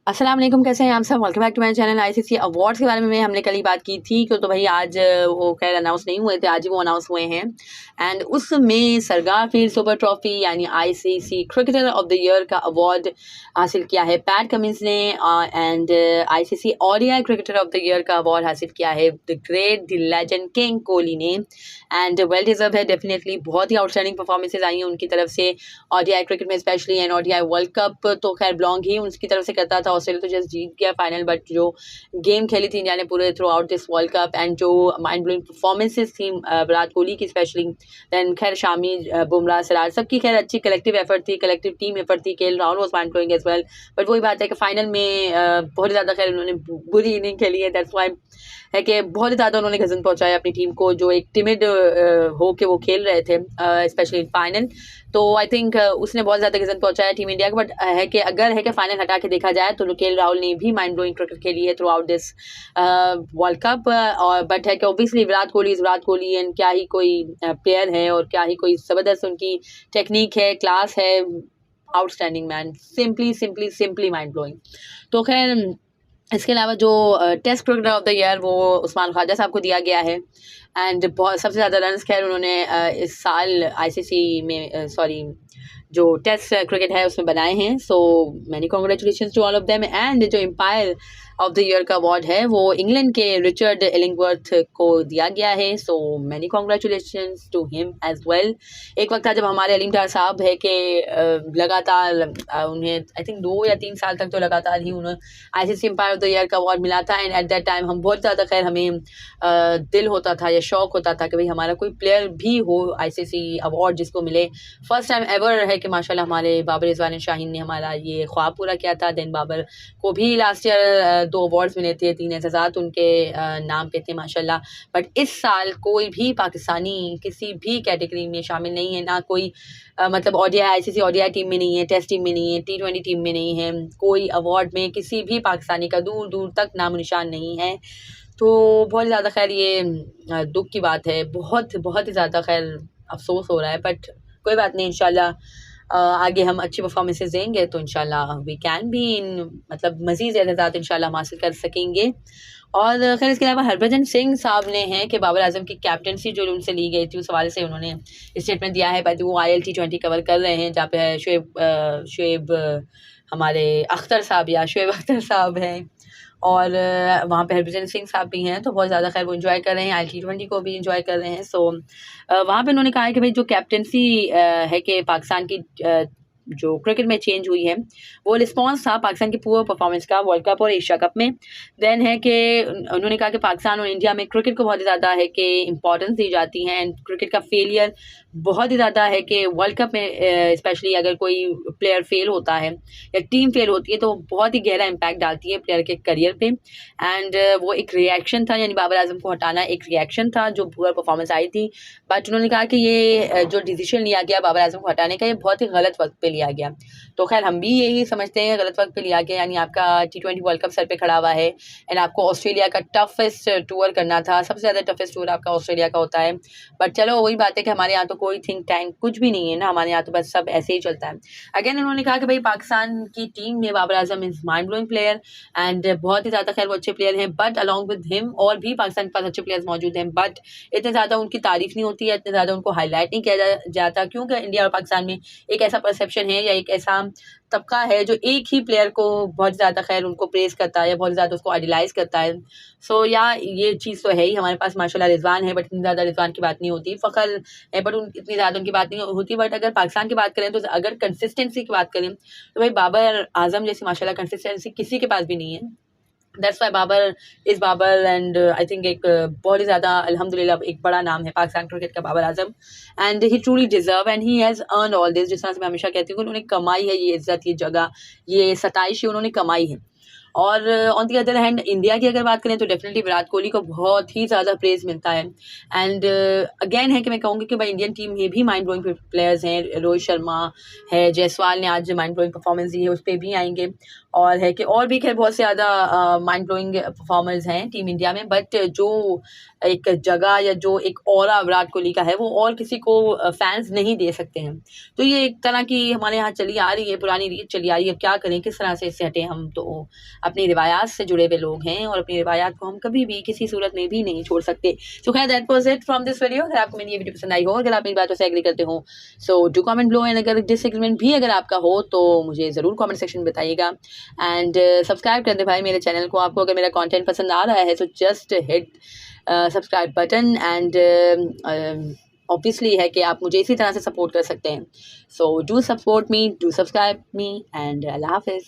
अस्सलाम वालेकुम, कैसे हैं आप सब। Welcome back to my channel. ICC awards के बारे में हमने कल ही बात की थी कि तो भाई आज वो खैर अनाउंस नहीं हुए थे, आज ही वो अनाउंस हुए हैं। एंड उसमें सरगार फील्ड सुपर ट्रॉफी यानी ICC cricketer of the year का अवार्ड हासिल किया है पैट कमिंस ने। And ICC ODI cricketer of the year का अवार्ड हासिल किया है the great the legend king Kohli ने। एंड वेल डिजर्व है डेफिनेटली, बहुत ही आउटस्टैंडिंग परफॉर्मेंसेज आई हैं उनकी तरफ से ओडीआई क्रिकेट में specially. And ODI world cup तो खैर बिलोंग ही उनकी तरफ से करता था। ऑस्ट्रेलिया तो जस्ट जीत गया फाइनल, बट जो गेम खेली थी इंडिया ने पूरे through out this world cup and जो माइंड ब्लोइंग परफॉर्मेंसेज थी विराट कोहली की स्पेशली, देन खैर शामी, बुमराह, सिराज, सबकी खैर अच्छी कलेक्टिव एफर्ट थी, कलेक्टिव टीम एफर्ट थी। KL Rahul was mind blowing as well, but वही बात है कि फाइनल में बहुत ज़्यादा खैर उन्होंने बुरी इनिंग खेली है। दैट्स व्हाई है कि बहुत ही ज़्यादा उन्होंने गजन पहुंचाया अपनी टीम को, जो एक टिमिड हो के वो खेल रहे थे स्पेशली इन फाइनल। तो आई थिंक उसने बहुत ज़्यादा गजन पहुंचाया टीम इंडिया को। बट है कि अगर है कि फाइनल हटा के देखा जाए तो केएल राहुल ने भी माइंड ब्लोइंग क्रिकेट खेली है through out this world cup. और बट है कि ऑब्वियसली विराट कोहली एंड क्या ही कोई प्लेयर है और क्या ही कोई ज़बरदस्त उनकी टेक्निक है, क्लास है, outstanding man, simply mind blowing. तो खैर इसके अलावा जो test cricketer of the year वो उस्मान ख्वाजा साहब को दिया गया है। एंड बहुत सबसे ज़्यादा रन्स खैर उन्होंने इस साल आईसीसी में जो टेस्ट क्रिकेट है उसमें बनाए हैं। So many congratulation to all of them. And जो एम्पायर ऑफ द ईयर का अवार्ड है वो इंग्लैंड के रिचर्ड इलिंगवर्थ को दिया गया है। So many congratulation to him as well. एक वक्त था जब हमारे अलीम डार साहब है कि लगातार उन्हें आई थिंक 2 या 3 साल तक तो लगातार ही उन्हें ICC umpire of the year का अवार्ड मिला था। एंड एट दैट टाइम हम बहुत ज़्यादा खैर हमें दिल होता था या शौक होता था कि भाई हमारा कोई प्लेयर भी हो आईसीसी अवार्ड जिसको मिले। फर्स्ट टाइम एवर है कि माशाल्लाह हमारे बाबर रिजवान शाहीन ने हमारा ये ख्वाब पूरा किया था। देन बाबर को भी लास्ट ईयर 2 अवार्ड्स मिले थे, 3 एजाज़ात उनके नाम पे थे माशाल्लाह। बट इस साल कोई भी पाकिस्तानी किसी भी कैटेगरी में शामिल नहीं है, ना कोई मतलब ओडीआई आईसीसी ओडीआई टीम में नहीं है, टेस्ट टीम में नहीं है, टी20 टीम में नहीं है, कोई अवार्ड में किसी भी पाकिस्तानी का दूर दूर तक नामो निशान नहीं है। तो बहुत ज़्यादा खैर ये दुख की बात है, बहुत बहुत ही ज़्यादा खैर अफसोस हो रहा है। बट कोई बात नहीं, इंशाल्लाह आगे हम अच्छी परफॉर्मेंसेज देंगे तो इंशाल्लाह वी कैन बी इन मतलब मज़ीद एजाज़ात इंशाल्लाह हम हासिल कर सकेंगे। और खैर इसके अलावा हरभजन सिंह साहब ने हैं कि बाबर आजम की कैप्टनसी जो उनसे ली गई थी उस हवाले से उन्होंने स्टेटमेंट दिया है। बट वो IL T20 कवर कर रहे हैं जहाँ पे शुएब हमारे अख्तर साहब या शुएब अख्तर साहब हैं और वहाँ पे हरभजन सिंह साहब भी हैं। तो बहुत ज़्यादा खैर वो इन्जॉय कर रहे हैं, IL T20 को भी इन्जॉय कर रहे हैं। सो वहाँ पे उन्होंने कहा है कि भाई जो कैप्टनसी है कि पाकिस्तान की जो क्रिकेट में चेंज हुई है वो रिस्पॉन्स था पाकिस्तान की पुअर परफॉर्मेंस का वर्ल्ड कप और एशिया कप में। देन है कि उन्होंने कहा कि पाकिस्तान और इंडिया में क्रिकेट को बहुत ही ज़्यादा है कि इम्पोर्टेंस दी जाती है एंड क्रिकेट का फेलियर बहुत ही ज़्यादा है कि वर्ल्ड कप में स्पेशली अगर कोई प्लेयर फेल होता है या टीम फेल होती है तो बहुत ही गहरा इम्पैक्ट डालती है प्लेयर के करियर पे। एंड वो एक रिएक्शन था, यानी बाबर आजम को हटाना एक रिएक्शन था जो पुअर परफॉर्मेंस आई थी। बट उन्होंने कहा कि ये जो डिसीजन लिया गया बाबर आजम को हटाने का ये बहुत ही गलत वक्त पे लिया गया। तो खैर हम भी यही समझते हैं गलत वक्त पे लिया गया, यानी आपका T20 वर्ल्ड कप सर पे खड़ा हुआ है एंड आपको ऑस्ट्रेलिया का टफेस्ट टूर करना था, सबसे ज़्यादा टफेस्ट टूर आपका ऑस्ट्रेलिया का होता है। बट चलो वही बात है कि हमारे यहाँ तो कोई थिंक टैंक कुछ भी नहीं है ना, हमारे यहाँ तो बस सब ऐसे ही चलता है। अगेन उन्होंने कहा कि भाई पाकिस्तान की टीम में Babar Azam is mind blowing player and बहुत ही ज़्यादा खैर वो अच्छे प्लेयर हैं। बट अलॉन्ग विद हिम और भी पाकिस्तान के पास अच्छे प्लेयर्स मौजूद हैं, बट इतने ज़्यादा उनकी तारीफ नहीं होती है, इतने ज़्यादा उनको हाईलाइट नहीं किया जाता क्योंकि इंडिया और पाकिस्तान में एक ऐसा परसेप्शन है या एक ऐसा तबका है जो एक ही प्लेयर को बहुत ज़्यादा खैर उनको प्रेज़ करता है या बहुत ज़्यादा उसको आइडलाइज़ करता है। सो या ये चीज़ तो है ही, हमारे पास माशाल्लाह रिजवान है बट इतनी ज़्यादा रिजवान की बात नहीं होती, फ़खर है बट इतनी ज़्यादा उनकी बात नहीं होती। बट अगर पाकिस्तान की बात करें तो अगर कंसिस्टेंसी की बात करें तो भाई बाबर आजम जैसी माशाल्लाह कंसिस्टेंसी किसी के पास भी नहीं है। That's why Babar is Babar and I think एक बहुत ही ज़्यादा अल्हम्दुलिल्लाह एक बड़ा नाम है पाकिस्तान क्रिकेट का Babar Azam and he truly deserve and he has earn all this. जिस तरह से मैं हमेशा कहती हूँ कि उन्होंने कमाई है ये इज़्ज़त, ये जगह, ये सताइश उन्होंने कमाई है। और on the other hand India की अगर बात करें तो डेफिनेटली विराट कोहली को बहुत ही ज़्यादा प्रेज़ मिलता है। एंड अगेन है कि मैं कहूँगी कि भाई इंडियन टीम में भी माइंड ब्लोइंग प्लेयर्स हैं। रोहित शर्मा है, जायसवाल ने आज माइंड ब्लोइंग परफॉर्मेंस दी है, उस पर भी आएंगे। और है कि और भी खैर बहुत से ज़्यादा माइंड ब्लोइंग परफॉर्मर्स हैं टीम इंडिया में, बट जो एक जगह या जो एक ऑरा विराट कोहली का है वो और किसी को फैंस नहीं दे सकते हैं। तो ये एक तरह की हमारे यहाँ चली आ रही है, पुरानी रीत चली आ रही है। अब क्या करें, किस तरह से इससे हटें? हम तो अपनी रिवायात से जुड़े हुए लोग हैं और अपनी रिवायात को हम कभी भी किसी सूरत में भी नहीं छोड़ सकते। सो खैर that was it from this video. अगर आपको मेरी ये वीडियो पसंद आई हो, अगर आप मेरी बातों से एग्री करते हो, so do comment below. And अगर डिसएग्रीमेंट भी अगर आपका हो तो मुझे ज़रूर कमेंट सेक्शन में बताइएगा। एंड सब्सक्राइब कर दे भाई मेरे चैनल को। आपको अगर मेरा कंटेंट पसंद आ रहा है तो just hit subscribe button. And obviously है कि आप मुझे इसी तरह से सपोर्ट कर सकते हैं। So do support me, do subscribe me, and अल्लाह हाफिज़।